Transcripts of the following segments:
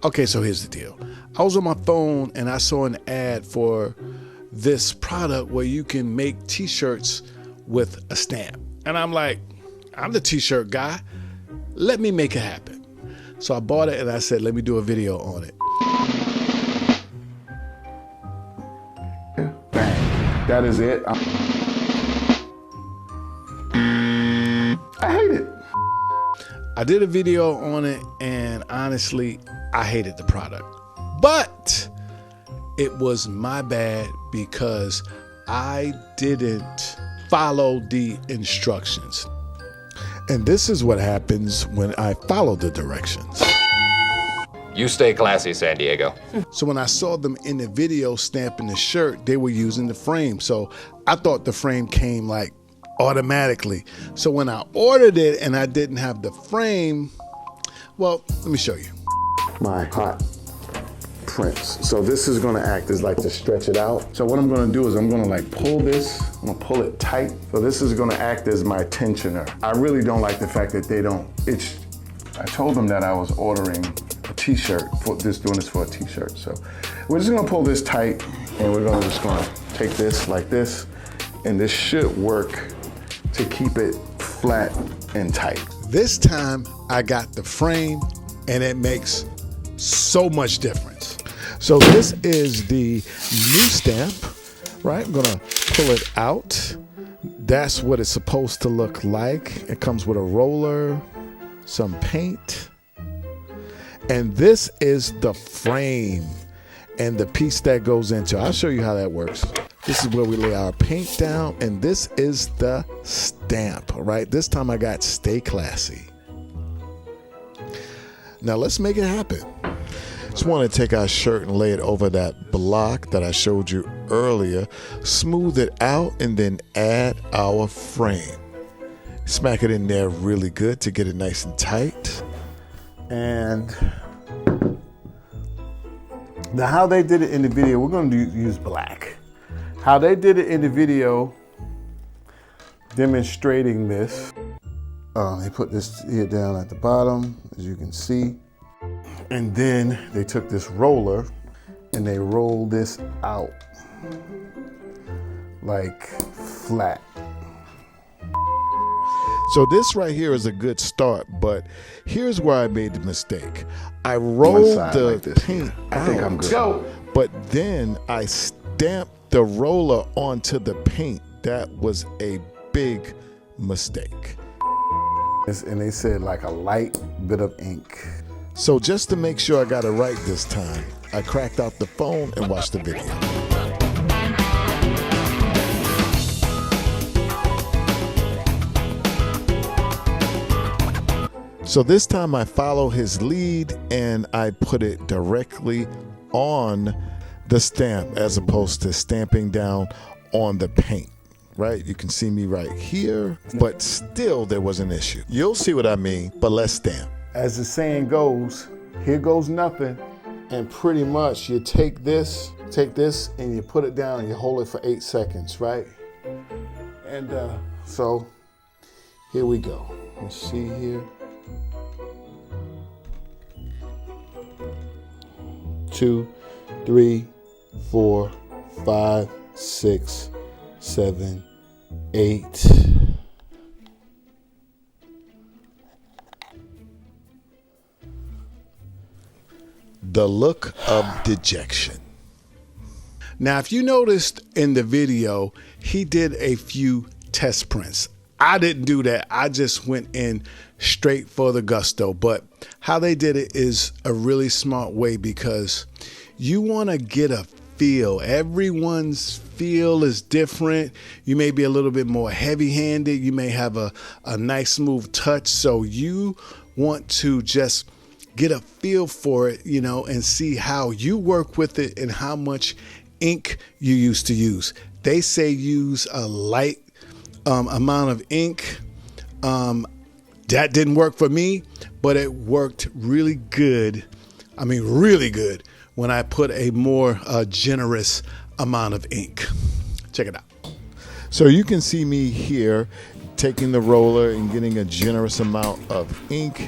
Okay, so here's the deal. I was on my phone and I saw an ad for this product where you can make t-shirts with a stamp. And I'm like, I'm the t-shirt guy. Let me make it happen. So I bought it and I said, let me do a video on it. Bang. That is it. I hate it. I did a video on it and honestly, I hated the product. But it was my bad because I didn't follow the instructions. And this is what happens when I follow the directions. You stay classy, San Diego. So when I saw them in the video stamping the shirt, they were using the frame. So I thought the frame came like automatically. So when I ordered it and I didn't have the frame, well, let me show you. My hot prints. So this is gonna act as like to stretch it out. So what I'm gonna do is I'm gonna like pull this, I'm gonna pull it tight. So this is gonna act as my tensioner. I really don't like the fact that they don't itch. I told them that I was ordering a t-shirt, doing this for a t-shirt. So we're just gonna pull this tight and we're just gonna take this like this, and this should work to keep it flat and tight. This time I got the frame and it makes so much difference. So this is the new stamp, right? I'm gonna pull it out. That's what it's supposed to look like. It comes with a roller, some paint, and this is the frame and the piece that goes into. I'll show you how that works. This is where we lay our paint down, and this is the stamp, right? This time I got Stay Classy. Now let's make it happen. Just want to take our shirt and lay it over that block that I showed you earlier, smooth it out, and then add our frame. Smack it in there really good to get it nice and tight. And now how they did it in the video, we're going to use black. How they did it in the video, demonstrating this, they put this here down at the bottom, as you can see. And then they took this roller and they rolled this out like flat. So this right here is a good start, but here's where I made the mistake. I rolled the like paint out, I think I'm good. But then I stamped the roller onto the paint. That was a big mistake. And they said like a light bit of ink. So just to make sure I got it right this time, I cracked out the phone and watched the video. So this time I follow his lead and I put it directly on the stamp as opposed to stamping down on the paint, right? You can see me right here, but still there was an issue. You'll see what I mean, but let's stamp. As the saying goes, here goes nothing. And pretty much you take this and you put it down and you hold it for 8 seconds, right? And so here we go. Let's see here. 2, 3, 4, 5, 6, 7, 8. The look of dejection. Now, if you noticed in the video, he did a few test prints. I didn't do that. I just went in straight for the gusto. But how they did it is a really smart way because you want to get a feel. Everyone's feel is different. You may be a little bit more heavy-handed. You may have a nice smooth touch. So you want to just get a feel for it, you know, and see how you work with it and how much ink you used to use. They say use a light amount of ink. That didn't work for me, but it worked really good. I mean, really good when I put a more generous amount of ink. Check it out. So you can see me here taking the roller and getting a generous amount of ink.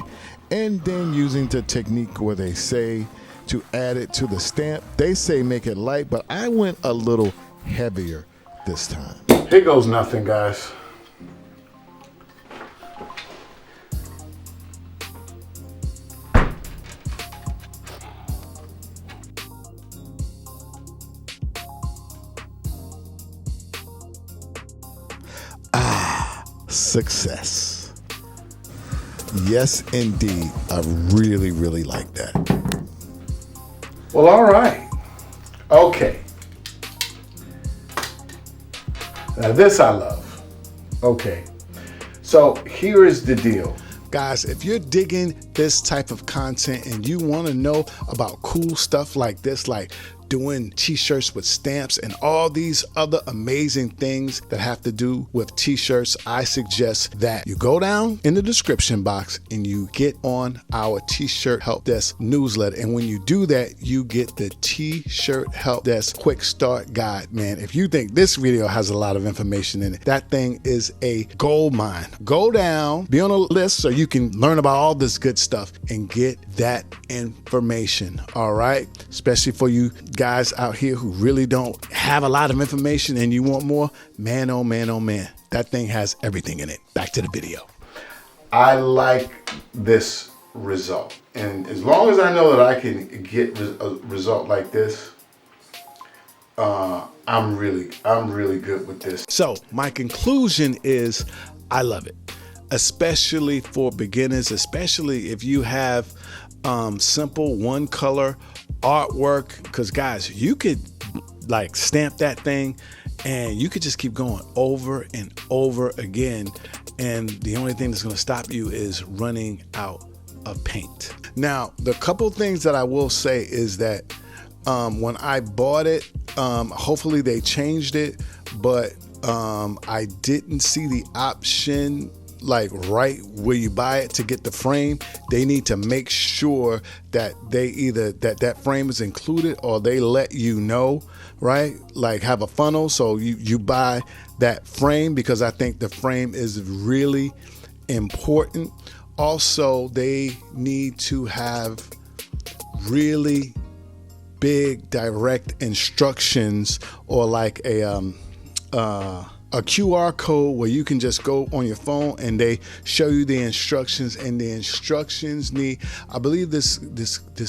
and then using the technique where they say to add it to the stamp. They say make it light, but I went a little heavier this time. Here goes nothing, guys. Success. Yes, indeed. I really, really like that. Well, all right. Okay. Now this I love. Okay. So here is the deal. Guys, if you're digging this type of content and you want to know about cool stuff like this, like doing t-shirts with stamps and all these other amazing things that have to do with t-shirts, I suggest that you go down in the description box and you get on our T-Shirt Help Desk newsletter. And when you do that, you get the T-Shirt Help Desk Quick Start Guide. Man, if you think this video has a lot of information in it, that thing is a gold mine. Go down, be on a list so you can learn about all this good stuff and get that information, all right? Especially for you guys out here who really don't have a lot of information and you want more, man, oh man, oh man, that thing has everything in it. Back to the video. I like this result. And as long as I know that I can get a result like this, I'm really good with this. So my conclusion is I love it, especially for beginners, especially if you have simple one color artwork, because guys, you could like stamp that thing and you could just keep going over and over again, and the only thing that's going to stop you is running out of paint. Now, the couple things that I will say is that when I bought it, hopefully they changed it, but I didn't see the option like right where you buy it to get the frame. They need to make sure that they either that frame is included or they let you know, right? Like have a funnel so you buy that frame, because I think the frame is really important. Also, they need to have really big direct instructions, or like a QR code where you can just go on your phone and they show you the instructions, and the instructions need, I believe this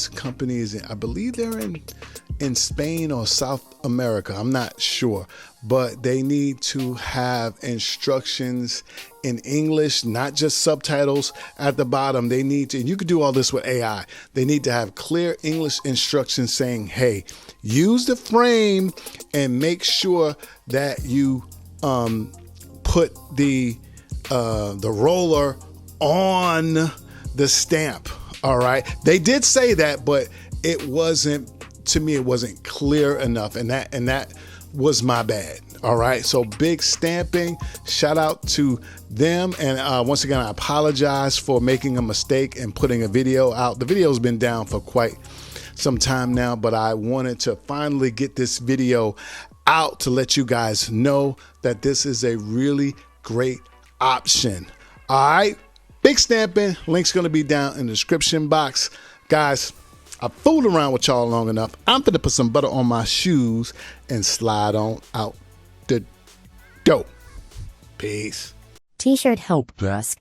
company is I believe they're in Spain or South America. I'm not sure, but they need to have instructions in English, not just subtitles at the bottom. They need to, and you could do all this with AI. They need to have clear English instructions saying, hey, use the frame and make sure that you put the roller on the stamp. All right. They did say that, but it wasn't, to me, it wasn't clear enough. And that was my bad. All right. So big stamping, shout out to them. And once again, I apologize for making a mistake and putting a video out. The video's been down for quite some time now, but I wanted to finally get this video out to let you guys know that this is a really great option. All right, big stamping, link's gonna be down in the description box. Guys, I fooled around with y'all long enough. I'm gonna put some butter on my shoes and slide on out the door. Peace. T-Shirt Help Desk.